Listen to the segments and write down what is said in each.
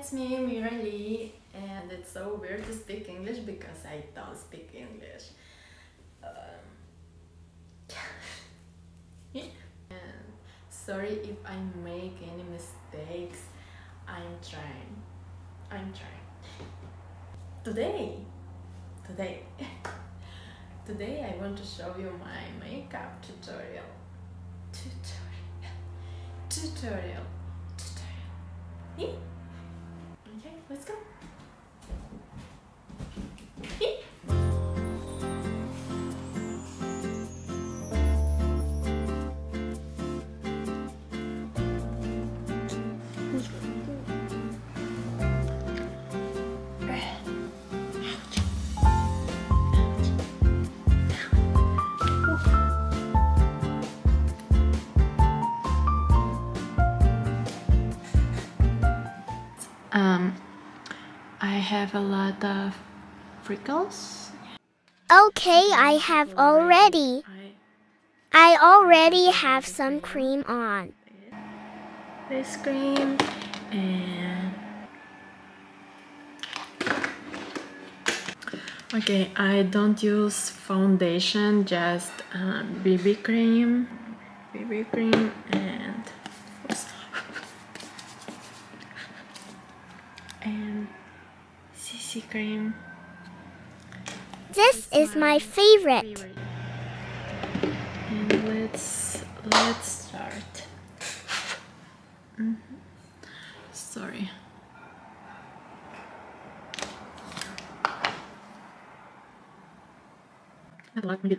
it's me, Mira Lee, and it's so weird to speak English because I don't speak English. And sorry if I make any mistakes. I'm trying. Today I want to show you my makeup tutorial. Okay, let's go. I have a lot of freckles. Okay, I have already. I already have some cream on. This cream and okay, I don't use foundation, just BB cream and oops, and CC cream. This is my favorite. And let's start. Sorry. Let me.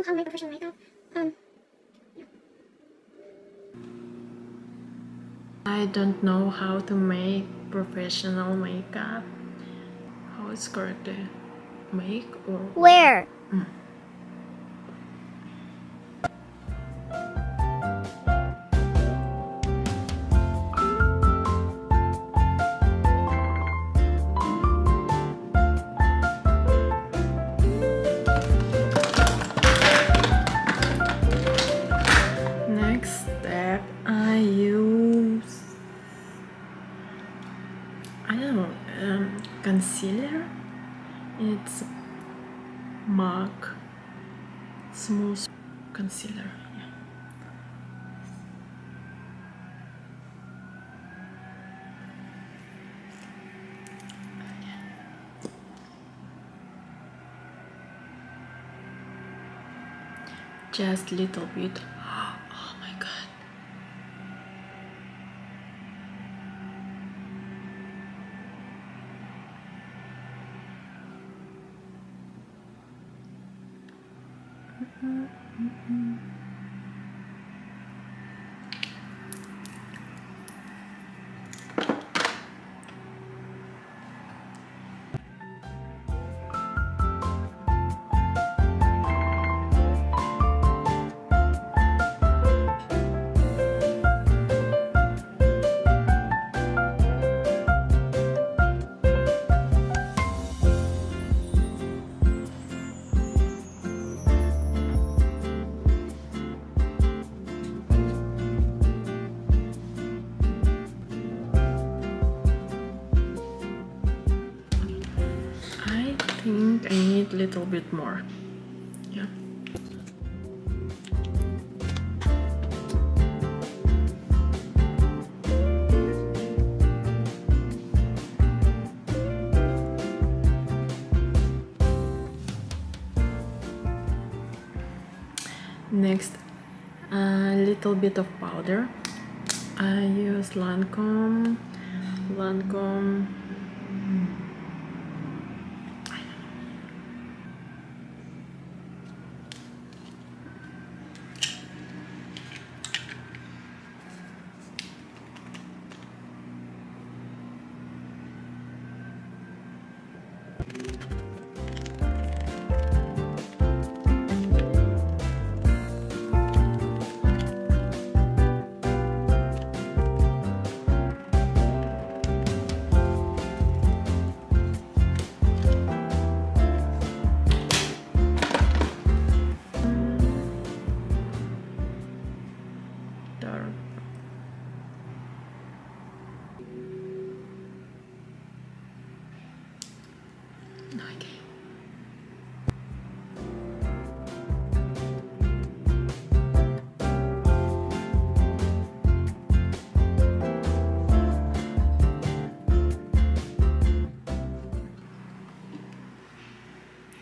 How to make professional makeup. I don't know how to make professional makeup. How it's correct to make or Where? Next step, I use, I don't know, concealer. It's MAC smooth concealer. Just little bit. Oh my god. I think I need a little bit more. Yeah. Next, a little bit of powder. I use Lancome.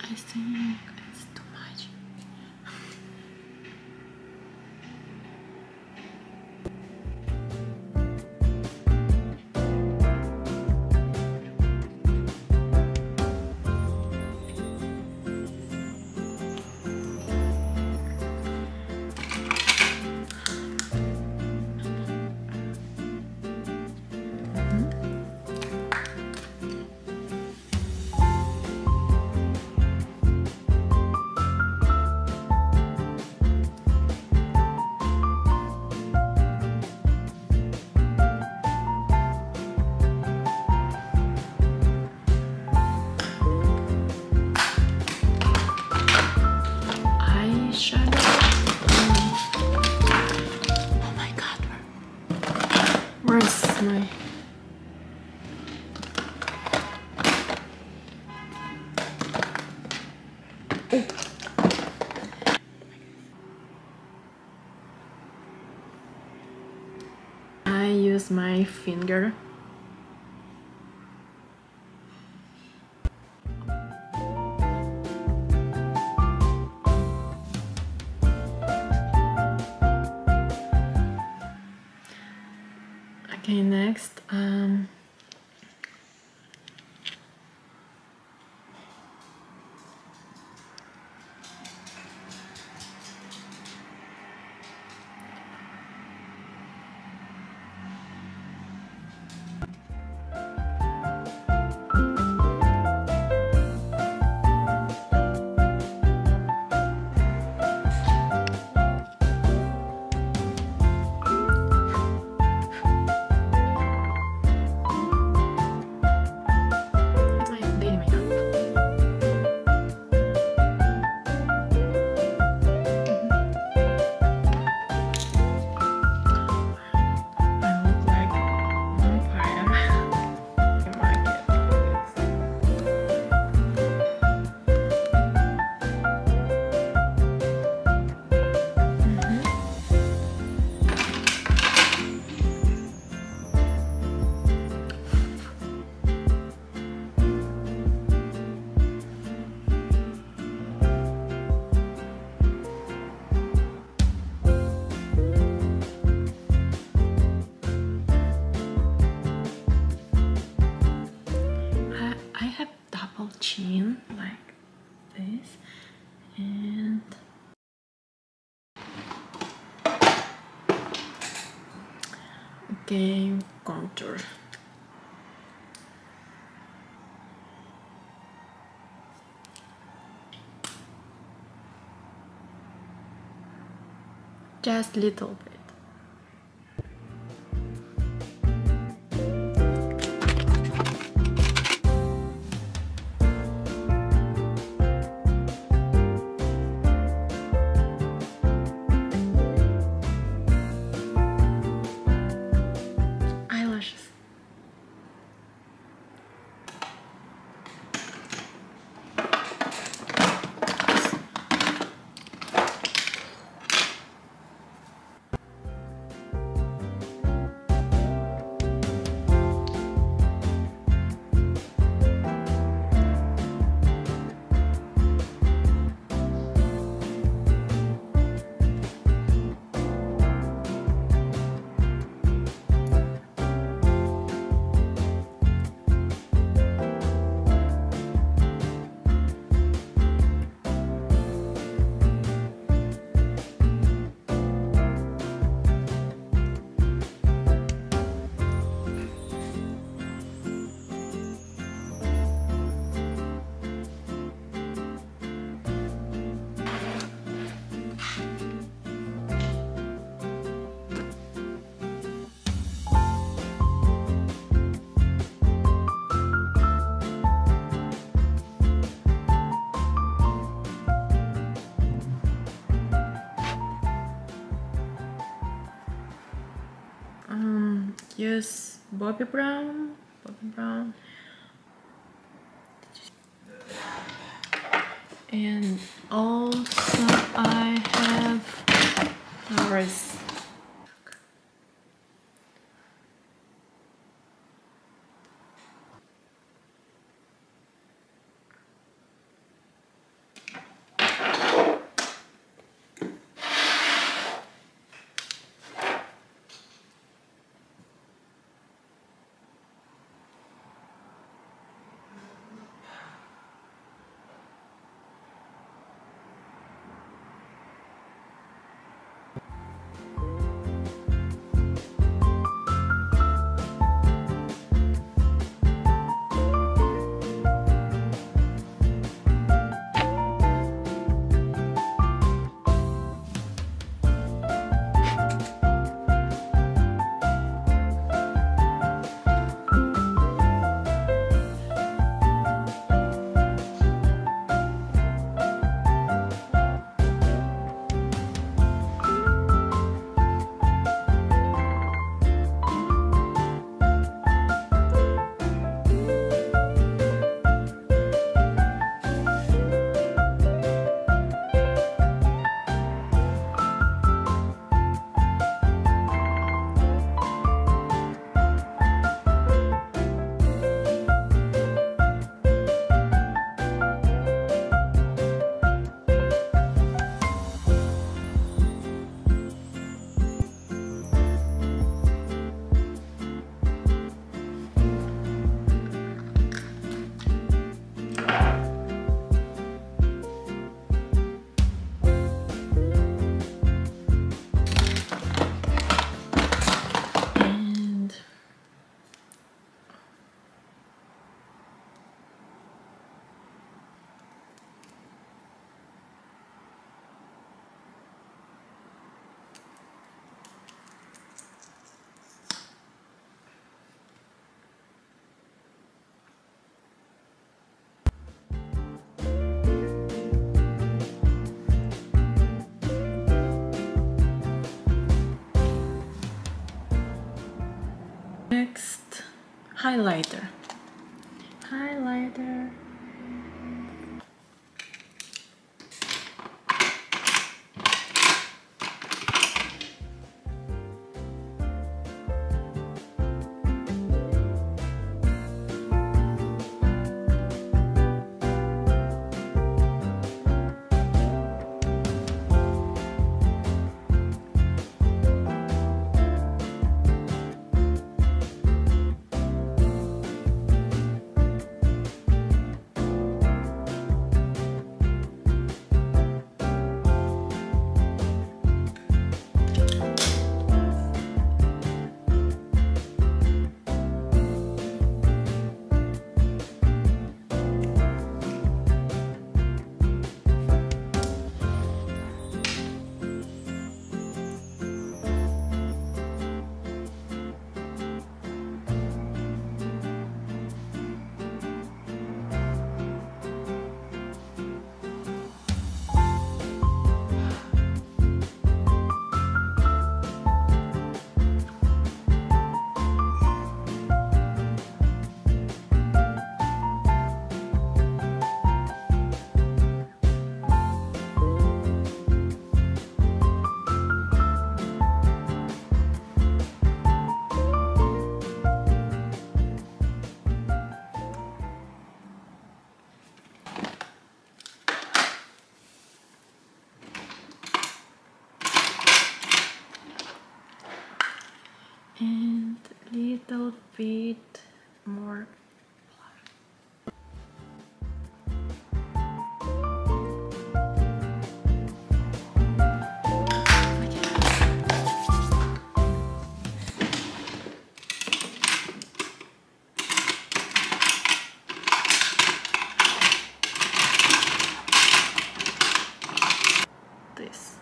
I think it's too much. Oh my god, where's my... I use my finger. Okay, next, it's my daily makeup. I look like vampire. I like it. I have double chin like this, and okay, contour. Just little bit. Eyelashes. Use Bobbi Brown. And also I have flowers. highlighter. Highlighter. And little bit more. This.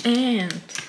And